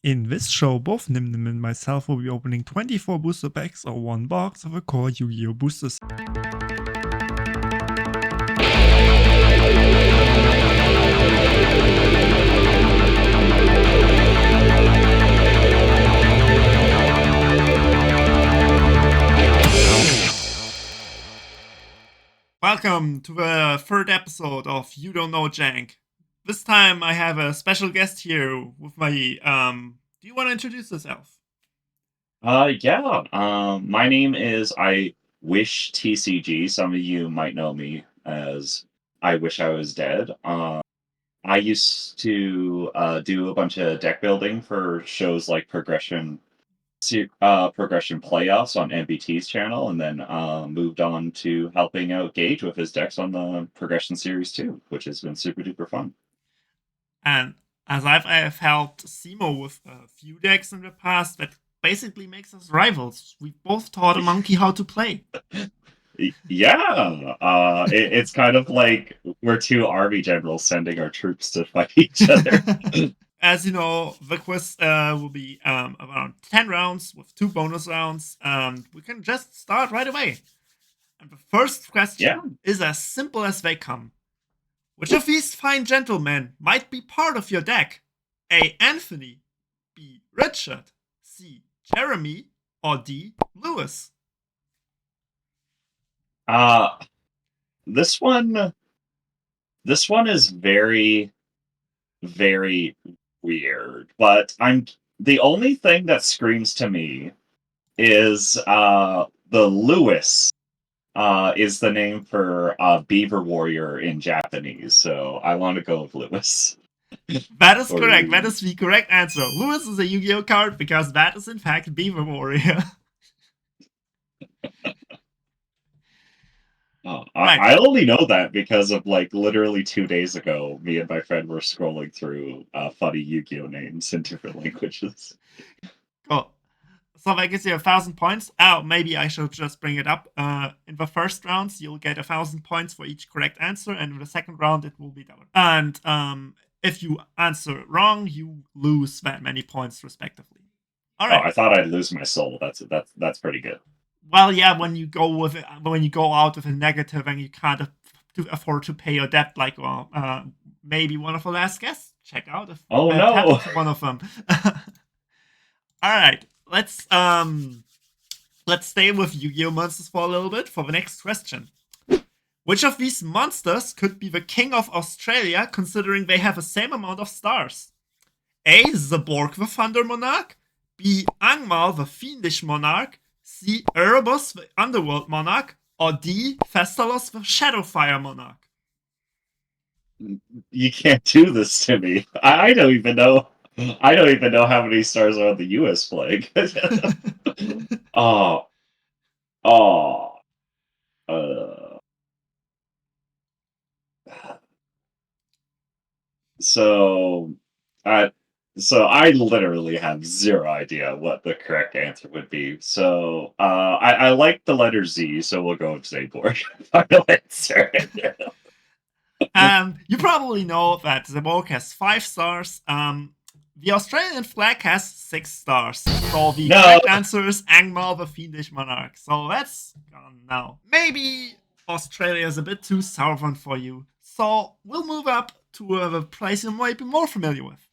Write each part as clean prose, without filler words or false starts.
In this show, both Nimnim and myself will be opening 24 booster packs or one box of a core Yu-Gi-Oh! Booster set. Welcome to the third episode of You Don't Know JANK. This time I have a special guest here with my, do you want to introduce yourself? Yeah. My name is IwishTCG. Some of you might know me as I Wish I Was Dead. I used to do a bunch of deck building for shows like Progression Playoffs on NBT's channel, and then moved on to helping out Gage with his decks on the Progression Series too, which has been super duper fun. And as I've helped Simo with a few decks in the past, that basically makes us rivals. We both taught a monkey how to play. Yeah, it's kind of like we're two army generals sending our troops to fight each other. As you know, the quiz will be around 10 rounds with 2 bonus rounds. And we can just start right away. And the first Yeah. question is as simple as they come. Which of these fine gentlemen might be part of your deck? A. Anthony, B. Richard, C. Jeremy, or D. Lewis? Uh, this one, this one is very, very weird. But the only thing that screams to me is the Lewis is the name for Beaver Warrior in Japanese. So I want to go with Lewis. That is Or correct. That Lee. is the correct answer. Lewis is a Yu-Gi-Oh card because that is in fact Beaver Warrior. Oh, Right. I only know that because of like literally 2 days ago, me and my friend were scrolling through funny Yu-Gi-Oh names in different languages. Cool. So that gives you 1,000 points. Oh, maybe I should just bring it up. In the first rounds, you'll get 1,000 points for each correct answer, and in the second round, it will be double. And if you answer wrong, you lose that many points respectively. All Oh, right. I thought I'd lose my soul. That's pretty good. Well, yeah, when you go out with a negative and you can't afford to pay your debt, like maybe one of the last guests. Check out if Oh that no! happened to one of them. All right, let's stay with Yu-Gi-Oh monsters for a little bit for the next question. Which of these monsters could be the king of Australia, considering they have the same amount of stars? A. Zaborg the Thunder Monarch, B. Angmar the Fiendish Monarch, C. Erebus the Underworld Monarch, or D. Thestalos the Shadowfire Monarch? You can't do this to me. I don't even know. I don't even know how many stars are on the U.S. flag. Oh, oh. Uh, so, I so I literally have zero idea what the correct answer would be. So, I like the letter Z, so we'll go with Zaborg. Final answer. You probably know that Zaborg has 5 stars. The Australian flag has 6 stars. So the No. correct answer is Angmar the Fiendish Monarch. So that's gone now. Maybe Australia is a bit too southern for you. So we'll move up to a place you might be more familiar with.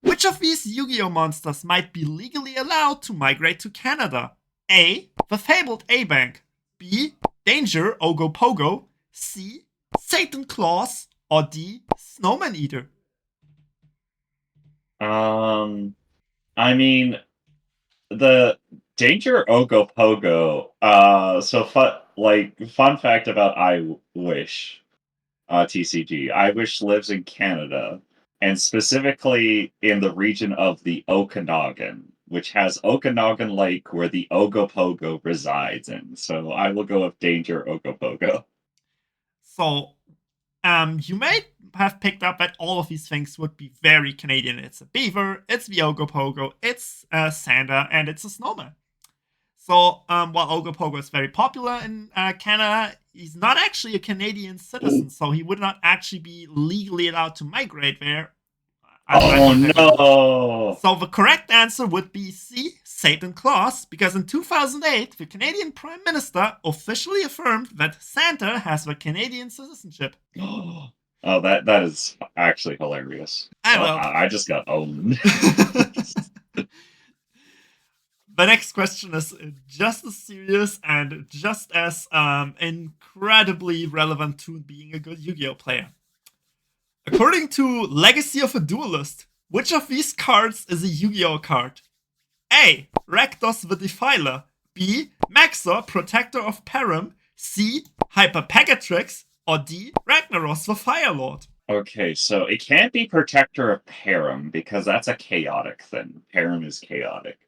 Which of these Yu-Gi-Oh monsters might be legally allowed to migrate to Canada? A. The fabled A-Bank. B. Danger Ogopogo. C. Satan Claus. Or D. Snowman Eater. Um, I mean, the Danger Ogopogo. Fun fact about I Wish, TCG. I Wish lives in Canada, and specifically in the region of the Okanagan, which has Okanagan Lake, where the Ogopogo resides in. So I will go with Danger Ogopogo. So, you may have picked up that all of these things would be very Canadian. It's a beaver, it's the Ogopogo, it's a Santa, and it's a snowman. So, while Ogopogo is very popular in Canada, he's not actually a Canadian citizen, so he would not actually be legally allowed to migrate there. Oh like to no! So the correct answer would be C, Satan Claus, because in 2008, the Canadian Prime Minister officially affirmed that Santa has the Canadian citizenship. Oh, that is actually hilarious. I Oh, know. I just got owned. The next question is just as serious and just as incredibly relevant to being a good Yu-Gi-Oh player. According to Legacy of a Duelist, which of these cards is a Yu-Gi-Oh card? A. Rakdos the Defiler. B. Maxor, Protector of Param. C. Hyper Pegatrix. Or D. Ragnaros the Firelord. Okay, so it can't be Protector of Param because that's a chaotic thing. Param is chaotic.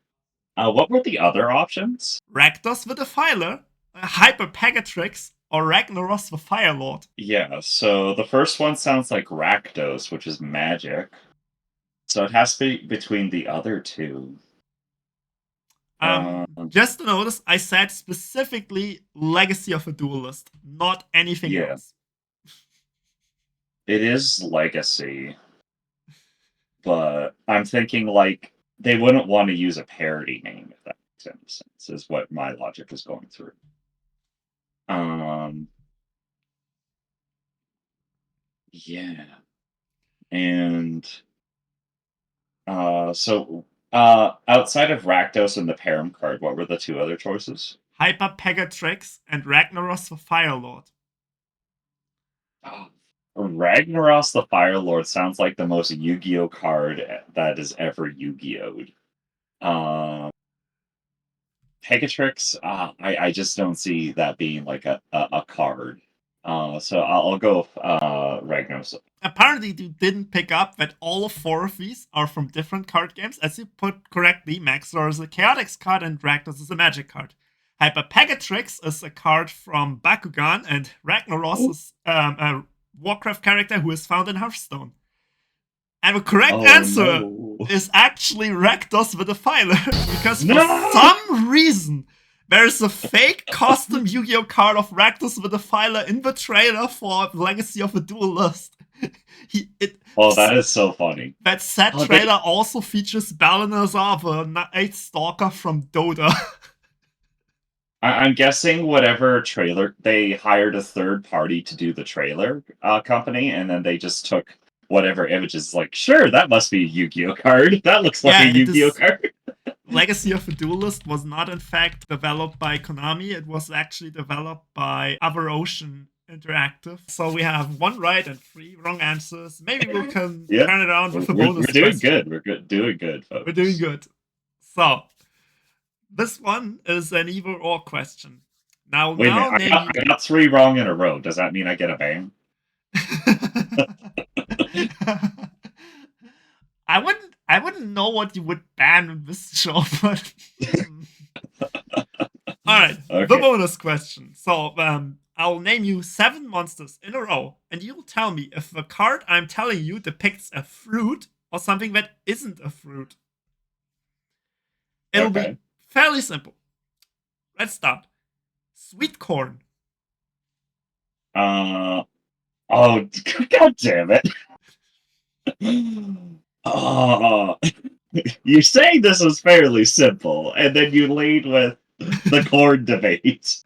What were the other options? Rakdos the Defiler, Hyper Pegatrix, or Ragnaros the Firelord. Yeah, so the first one sounds like Rakdos, which is magic. So it has to be between the other two. Just to notice, I said specifically Legacy of a Duelist, not anything Yeah. else. It is Legacy, but I'm thinking like they wouldn't want to use a parody name if that makes any sense, is what my logic is going through. Yeah. And outside of Rakdos and the Param card, what were the two other choices? Hyper Pegatrix and Ragnaros the Firelord. Ragnaros the Firelord sounds like the most Yu-Gi-Oh card that is ever Yu-Gi-Oh'd. Pegatrix, I just don't see that being like a card. So I'll go with Ragnaros. Apparently, you didn't pick up that all four of these are from different card games. As you put correctly, Maxor is a Chaotix card and Rakdos is a Magic card. Hyper Pegatrix is a card from Bakugan, and Ragnaros is a Warcraft character who is found in Hearthstone. And the correct answer is actually Rakdos the Defiler, because for some reason, there's a fake custom Yu-Gi-Oh card of Rakdos the Defiler in the trailer for Legacy of a Duelist. That is so funny. That set trailer also features Balinazar, the Night Stalker from Dota. I'm guessing whatever trailer, they hired a third party to do the trailer company, and then they just took whatever images, like, sure, that must be a Yu-Gi-Oh card. That looks like a Yu-Gi-Oh card. Legacy of a Duelist was not, in fact, developed by Konami. It was actually developed by Other Ocean Interactive. So we have 1 right and 3 wrong answers. Maybe we can turn it around with a bonus. We're doing good. We're doing good, folks. We're doing good. So this one is an either or question. Now, wait a minute. I got 3 wrong in a row. Does that mean I get a ban? I wouldn't know what you would ban in this show, but alright, okay. The bonus question. So I'll name you 7 monsters in a row, and you'll tell me if the card I'm telling you depicts a fruit or something that isn't a fruit. It'll be fairly simple. Let's start. Sweet corn. Oh, god damn it. You say this is fairly simple, and then you lead with the corn debate.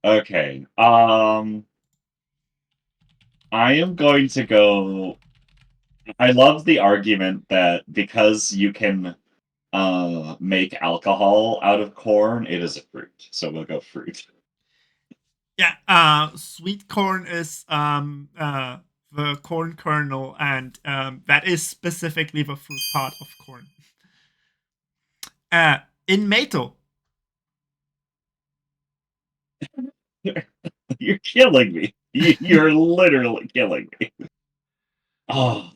Okay. I am going to go. I love the argument that because you can make alcohol out of corn, it is a fruit. So we'll go fruit. Yeah, sweet corn is the corn kernel, and that is specifically the fruit part of corn. In Mato. You're killing me. You're literally killing me. Oh.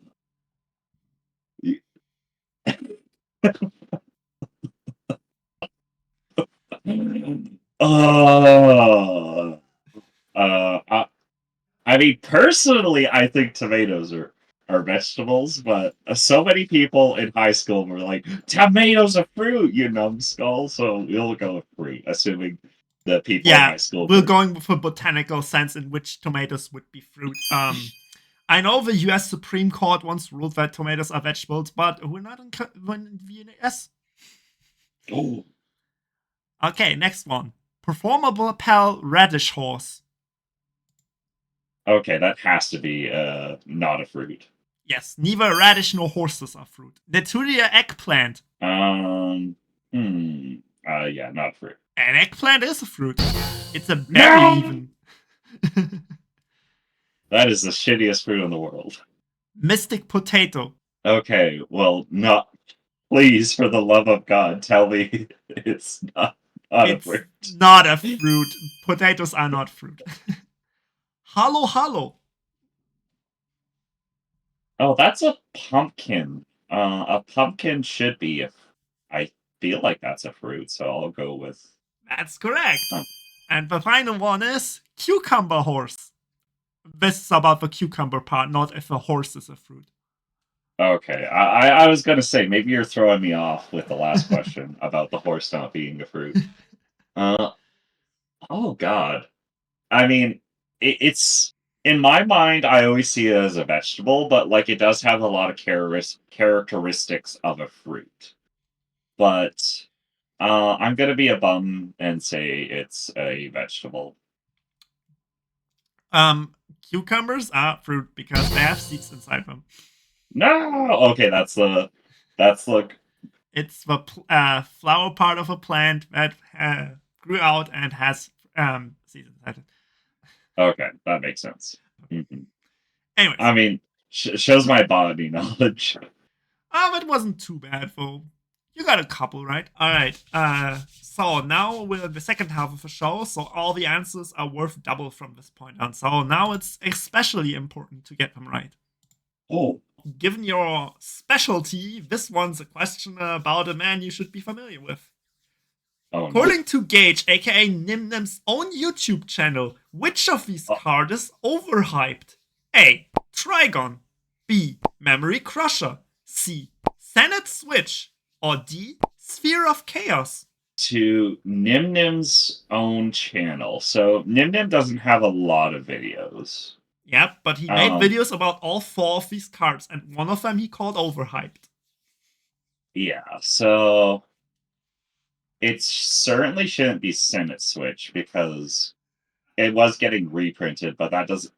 I mean, personally, I think tomatoes are vegetables, but so many people in high school were like, tomatoes are fruit, you numbskull, so we'll go with fruit, assuming the people in Yeah, my school we're group. going with a botanical sense in which tomatoes would be fruit. I know the U.S. Supreme Court once ruled that tomatoes are vegetables, but we're not in the U.S. Oh, Okay, next one. Performable Pal Radish Horse. okay, that has to be not a fruit. Yes, neither radish nor horses are fruit. Naturia eggplant. Um, yeah, not a fruit. An eggplant is a fruit. It's a berry, No, even. that is the shittiest fruit in the world. Mystic potato. Okay, well, not. Please, for the love of God, tell me it's not a It's fruit. not a fruit. Potatoes are not fruit. Halo halo. Oh, that's a pumpkin. A pumpkin should be a. I feel like that's a fruit, so I'll go with. That's correct. Um, And the final one is cucumber horse. This is about the cucumber part, not if a horse is a fruit. okay, I was gonna say maybe you're throwing me off with the last question about the horse not being a fruit. Uh, oh God. I mean, it's in my mind. I always see it as a vegetable, but like it does have a lot of characteristics of a fruit. But I'm gonna be a bum and say it's a vegetable. Cucumbers are fruit because they have seeds inside them. No, okay, that's look. It's the flower part of a plant that grew out and has seeds inside it. Okay, that makes sense. Mhm. Anyways, I mean, shows my body knowledge. it wasn't too bad though. You got a couple, right? All right. So now we're in the second half of the show, so all the answers are worth double from this point on. So now it's especially important to get them right. Oh, Given your specialty, this one's a question about a man you should be familiar with. oh no. According to Gage, aka Nimnem's own YouTube channel, which of these Oh, cards is overhyped? A. Trigon. B. Memory Crusher. C. Senate Switch. Or D. Sphere of Chaos. to Nim Nim's own channel. So Nim Nim doesn't have a lot of videos. Yep, but he made Um, videos about all four of these cards, and one of them he called overhyped. yeah, so it certainly shouldn't be Senate Switch because it was getting reprinted, but that does.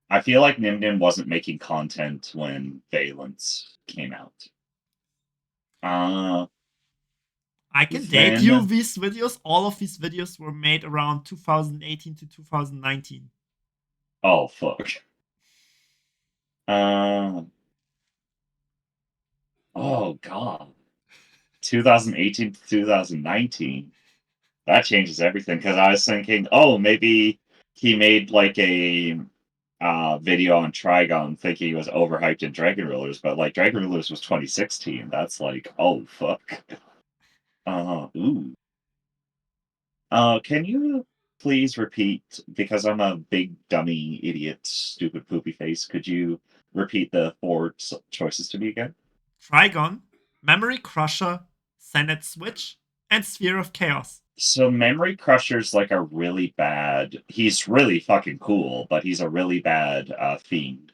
I feel like Nim Nim wasn't making content when Valence came out. Uh, I can date you then these videos. All of these videos were made around 2018 to 2019. oh fuck. Uh, oh god. 2018 to 2019. That changes everything because I was thinking, oh, maybe he made like a video on Trigon thinking he was overhyped in Dragon Rulers, but like Dragon Rulers was 2016. That's like, oh fuck. Ooh. Can you please repeat because I'm a big dummy idiot, stupid poopy face? Could you repeat the four choices to me again? Trigon, Memory Crusher, Senate Switch, and Sphere of Chaos. So Memory Crusher's like a really bad. He's really fucking cool, but he's a really bad fiend.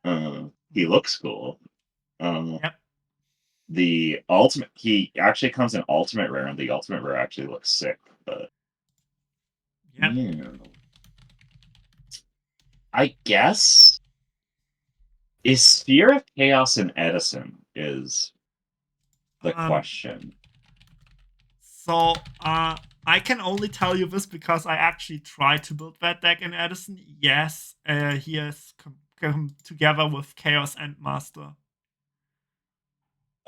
He looks cool. Yep. The ultimate. He actually comes in ultimate rare, and the ultimate rare actually looks sick. But Yep. yeah, I guess is Sphere of Chaos and Edison is the Um, question. so, I can only tell you this because I actually tried to build that deck in Edison. Yes, he has come together with Chaos and Master.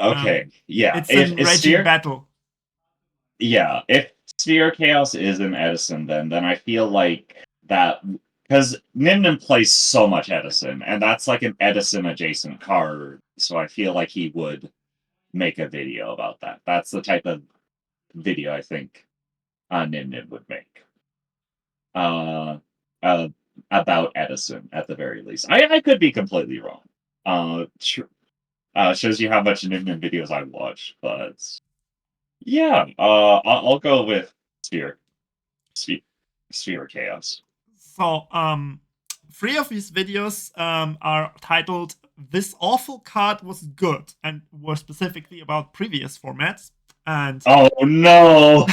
Okay, yeah. It's in If Raging Sphere, Battle. yeah, if Sphere Chaos is an Edison, then I feel like that because Nimnim plays so much Edison, and that's like an Edison adjacent card. So I feel like he would make a video about that. That's the type of video I think Nimnim would make. Uh, uh, about Edison at the very least. I could be completely wrong. Shows you how much Nimnim videos I watch, but yeah, I'll go with Sphere. Sphere of Chaos. So, 3 of these videos are titled "This Awful Card Was Good" and were specifically about previous formats. And Oh no!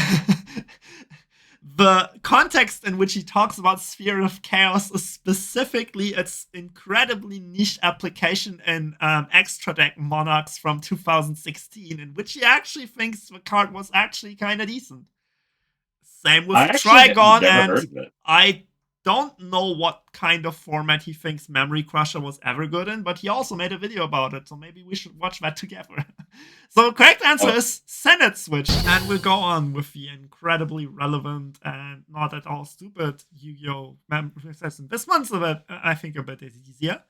the context in which he talks about Sphere of Chaos is specifically its incredibly niche application in Extra Deck Monarchs from 2016, in which he actually thinks the card was actually kind of decent. Same with I actually Trigon, never and heard of it. I don't know what kind of format he thinks Memory Crusher was ever good in, but he also made a video about it, so maybe we should watch that together. So, correct answer Oh. is Senate Switch, and we'll go on with the incredibly relevant and not at all stupid Yu-Gi-Oh! Memory System. This one's I think, a bit easier.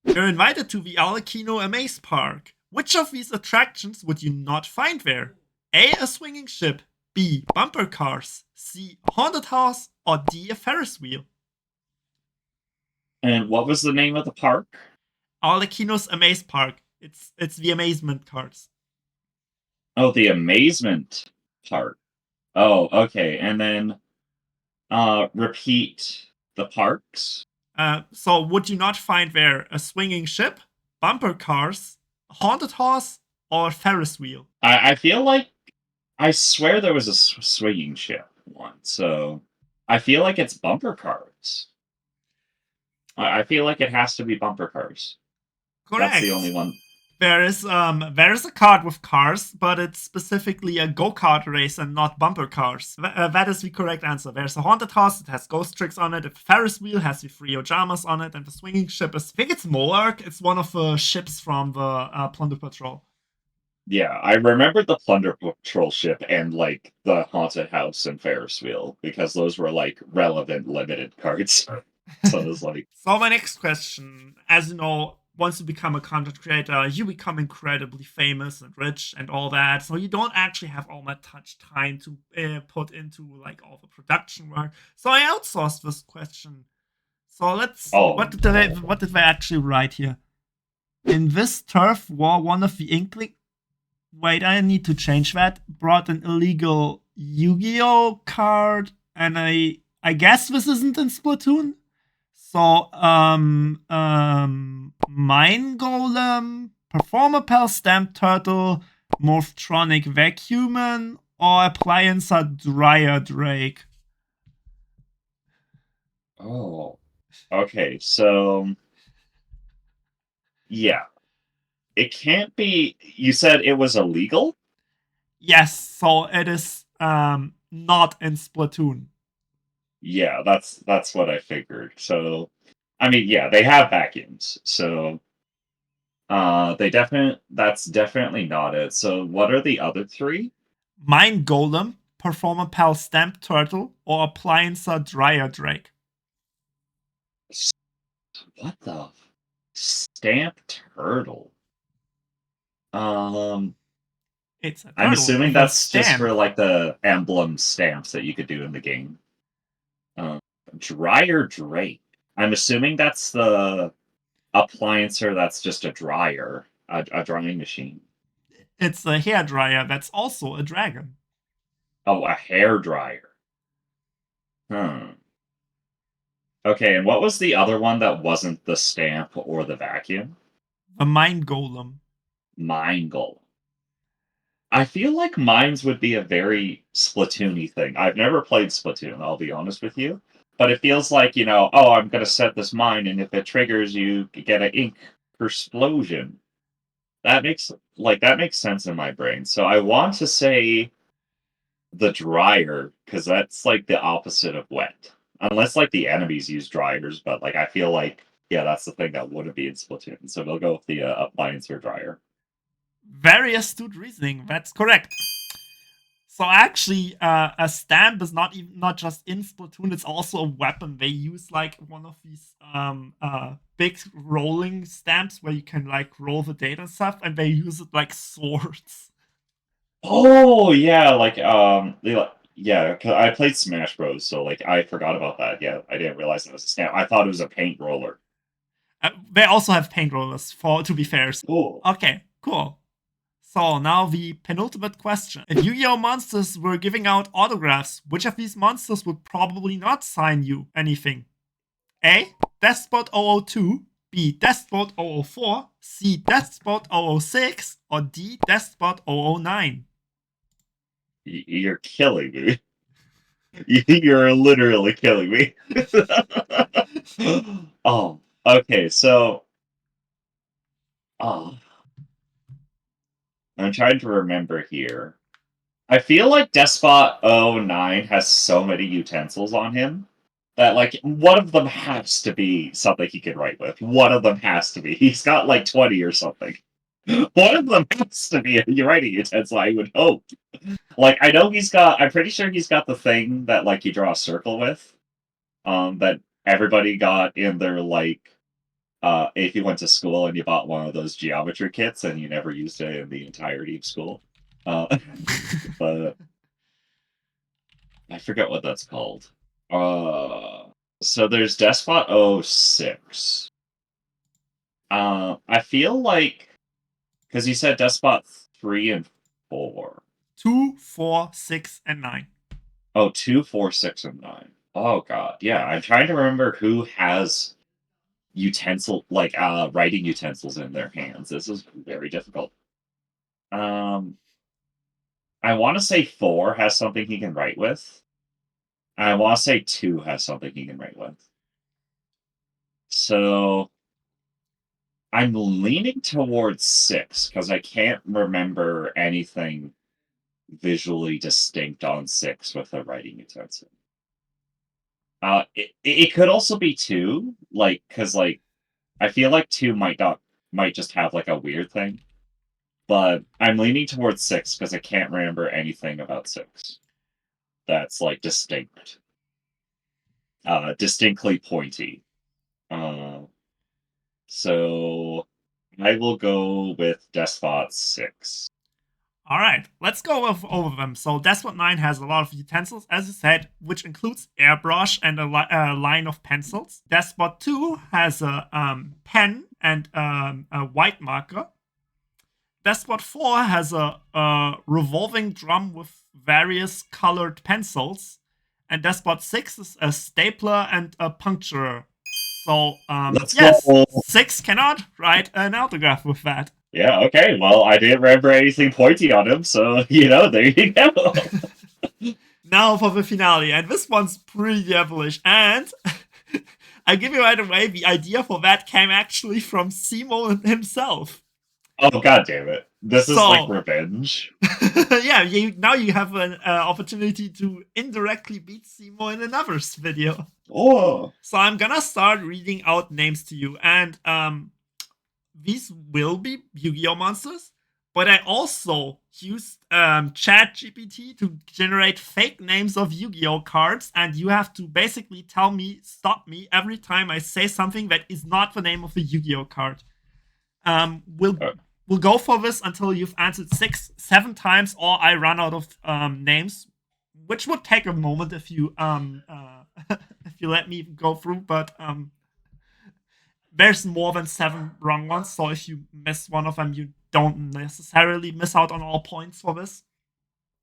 You're invited to the Alekino Amaze Park. Which of these attractions would you not find there? A swinging ship, B, bumper cars, C, haunted house, or D, a Ferris wheel? And what was the name of the park? Alekino's Amaze Park. It's the amazement cars. Oh, the Amazement Park. Oh, okay. And then repeat the parks. So would you not find there a swinging ship, bumper cars, haunted house, or Ferris wheel? I feel like I swear there was a swinging ship one, so I feel like it's bumper cars. I feel like it has to be bumper cars. Correct. That's the only one. There is a card with cars, but it's specifically a go-kart race and not bumper cars. That is the correct answer. There's a haunted house, it has ghost tricks on it, the Ferris wheel has the 3 Ojamas on it, and the swinging ship is, I think it's Moark. It's one of the ships from the Plunder Patrol. Yeah, I remember the Plunder Patrol ship and like the haunted house and Ferris wheel because those were like relevant limited cards. So it was like, So my next question, as you know, once you become a content creator, you become incredibly famous and rich and all that. So you don't actually have all that much time to put into like all the production work. So I outsourced this question. So let's. oh, What did they actually write here? In this turf war, one of the Inkling. Wait, I need to change that. Brought an illegal Yu-Gi-Oh card, and I guess this isn't in Splatoon. So, Mine Golem, Performapal Stamp Turtle, Morphtronic Vacuuman, or Appliancer Dryer Drake. oh, okay. So yeah, it can't be. You said it was illegal? Yes, so it is not in Splatoon. Yeah, that's what I figured. So, I mean, yeah, they have vacuums. So, that's definitely not it. So, what are the other 3? Mine Golem, Performapal Stamp Turtle, or Appliancer Dryer Drake. What the Stamp Turtle? It's a turtle I'm assuming with a that's just stamp. for like the emblem stamps that you could do in the game. Dryer Drake. I'm assuming that's the appliancer that's just a dryer, a drying machine. It's a hair dryer that's also a dragon. Oh, a hair dryer. Hmm. Okay, and what was the other one that wasn't the stamp or the vacuum? A Mine Golem. Mine Golem. I feel like mines would be a very Splatoony thing. I've never played Splatoon, I'll be honest with you. But it feels like, oh, I'm going to set this mine, and if it triggers, you get an ink explosion. That makes sense in my brain. So I want to say the dryer, because that's like the opposite of wet. Unless like the enemies use dryers, but like I feel like yeah, that's the thing that wouldn't be in Splatoon. So we'll go with the appliance or dryer. Very astute reasoning. That's correct. So actually, a stamp is not just in Splatoon. It's also a weapon. They use like one of these big rolling stamps where you can like roll the data and stuff, and they use it like swords. Oh yeah, yeah, 'cause I played Smash Bros, so like I forgot about that. Yeah, I didn't realize it was a stamp. I thought it was a paint roller. They also have paint rollers. To be fair. Cool. Okay, cool. So now the penultimate question. If Yu-Gi-Oh! Monsters were giving out autographs, which of these monsters would probably not sign you anything? A. Despot 002, B. Despot 004, C. Despot 006, or D. Despot 009? You're killing me. You're literally killing me. Oh, okay, so... Oh. I'm trying to remember here. I feel like Despot 09 has so many utensils on him that, like, one of them has to be something he can write with. One of them has to be. He's got, like, 20 or something. One of them has to be a writing utensil, I would hope. Like, I know he's got... I'm pretty sure he's got the thing that, like, you draw a circle with. That everybody got in their, like... if you went to school and you bought one of those geometry kits and you never used it in the entirety of school. But I forget what that's called. So there's Despot 06. I feel like... Because you said Despot 3 and 4. 2, 4, 6, and 9. Oh, 2, 4, 6, and 9. Oh, God. Yeah, I'm trying to remember who has... writing utensils in their hands. This is very difficult. I want to say 4 has something he can write with. I want to say 2 has something he can write with. So I'm leaning towards 6 because I can't remember anything visually distinct on 6 with a writing utensil. It could also be 2, because I feel like 2 might just have like a weird thing, but I'm leaning towards 6 because I can't remember anything about 6 that's like distinct, distinctly pointy. So I will go with Despot 6. Alright, let's go over them. So Despot 9 has a lot of utensils, as I said, which includes airbrush and a line of pencils. Despot 2 has a pen and a white marker. Despot 4 has a revolving drum with various colored pencils. And Despot 6 is a stapler and a puncturer. So, yes, go. 6 cannot write an autograph with that. Yeah, okay, well, I didn't remember anything pointy on him, so, there you go. Now for the finale, and this one's pretty devilish, and I give you right away, the idea for that came actually from Simo himself. Oh, god damn it. This is like revenge. Yeah, now you have an opportunity to indirectly beat Simo in another video. Oh. So I'm gonna start reading out names to you, and these will be Yu-Gi-Oh! Monsters, but I also used ChatGPT to generate fake names of Yu-Gi-Oh! Cards, and you have to basically stop me every time I say something that is not the name of a Yu-Gi-Oh! Card. We'll go for this until you've answered 6, 7 times, or I run out of names, which would take a moment if you if you let me go through. But there's more than 7 wrong ones, so if you miss one of them, you don't necessarily miss out on all points for this.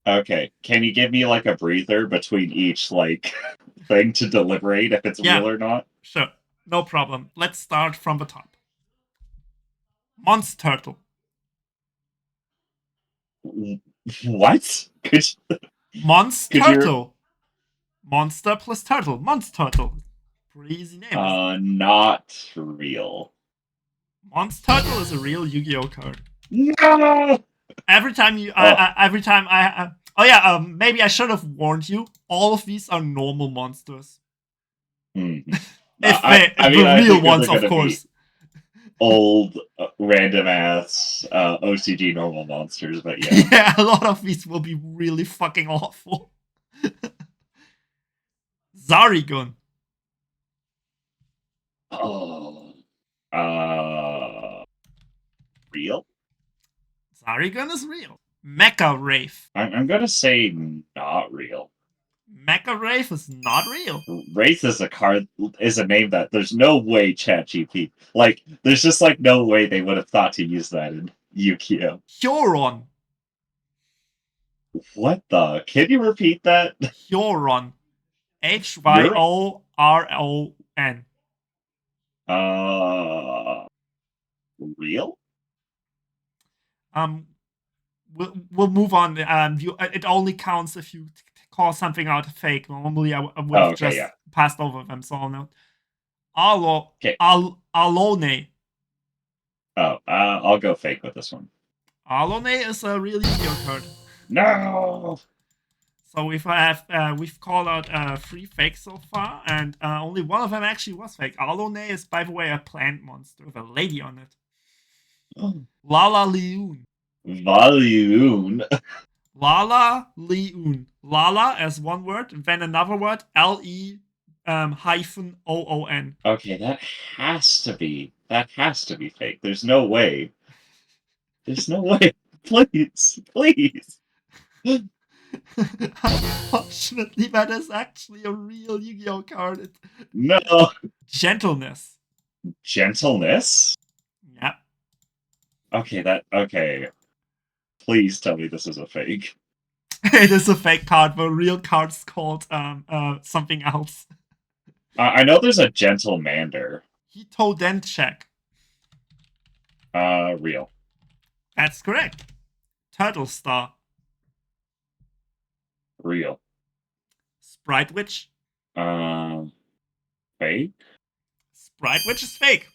Okay, can you give me like a breather between each thing to deliberate if it's real or not? Sure, no problem. Let's start from the top. Monster Turtle. What? Monster Turtle. Monster plus turtle. Monster Turtle. Pretty easy name. Not real. Monster Turtle is a real Yu-Gi-Oh! Card. No! Every time maybe I should have warned you. All of these are normal monsters. Real ones, of course. Old, random ass OCG normal monsters, but yeah. Yeah, a lot of these will be really fucking awful. Zarigun. Oh. Real? Zarigun is real. Mecha Wraith. I'm gonna say not real. Mecha Wraith is not real. Wraith is a name that there's no way ChatGPT, there's just no way they would have thought to use that in Yukio. Huron. What the? Can you repeat that? Huron. You're Hyron. uh real? We'll move on. It only counts if you call something out fake. Normally, I would Oh, have okay, just yeah. passed over them. So no. Okay. Alone. Oh, I'll go fake with this one. Alone is a really Yu-Gi-Oh card. No. So we've called out 3 fakes so far, and only one of them actually was fake. Alone is, by the way, a plant monster with a lady on it. Lala Leun. Valiun. Lala Leun. Lala as one word, and then another word, LE hyphen OON. Okay, that has to be fake. There's no way. There's no way. Please, please. Unfortunately, that is actually a real Yu-Gi-Oh card. No. Gentleness. Gentleness? Yep. Okay. Please tell me this is a fake. It is a fake card. The real card's called something else. I know there's a Gentlemander. Hitodenchek. Real. That's correct. Turtle Star. Real. Sprite Witch. Fake? Sprite Witch is fake.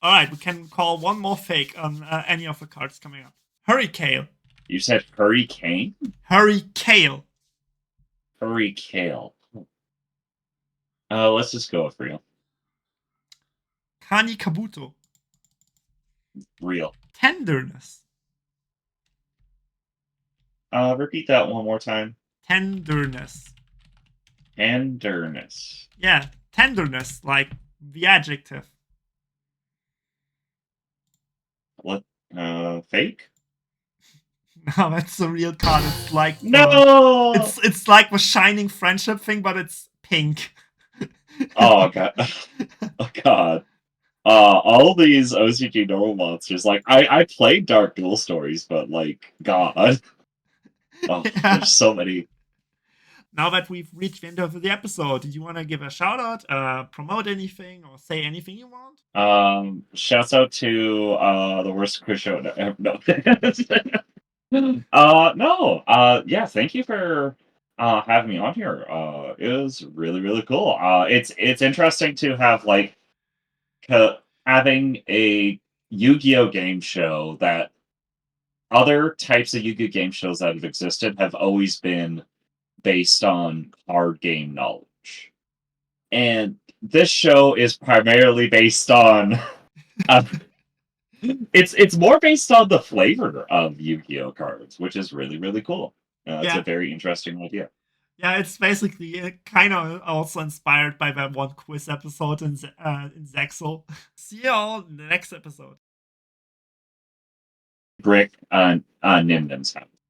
Alright, we can call one more fake on any of the cards coming up. Hurricane. You said Hurricane? Hurricane. Hurricane. Let's just go with real. Kani Kabuto. Real. Tenderness. Repeat that one more time. Tenderness. Tenderness. Yeah, tenderness, like the adjective. What? Fake? No, that's a real card. It's like No. It's like the shining friendship thing, but it's pink. Oh god. Oh god. All these OCG normal monsters. Like I played Dark Duel Stories, but like God. Oh, Yeah. there's so many. Now that we've reached the end of the episode, do you want to give a shout out, promote anything, or say anything you want? Shouts out to the worst quiz show. No. No. Yeah, thank you for having me on here. It was really, really cool. It's interesting to have like having a Yu-Gi-Oh game show that other types of Yu-Gi-Oh game shows that have existed have always been based on card game knowledge. And this show is primarily based on it's more based on the flavor of Yu-Gi-Oh cards, which is really, really cool. It's Yeah. a very interesting idea. Yeah, it's basically kind of also inspired by that one quiz episode in Zexel. See you all in the next episode. Brick Nimnim's house.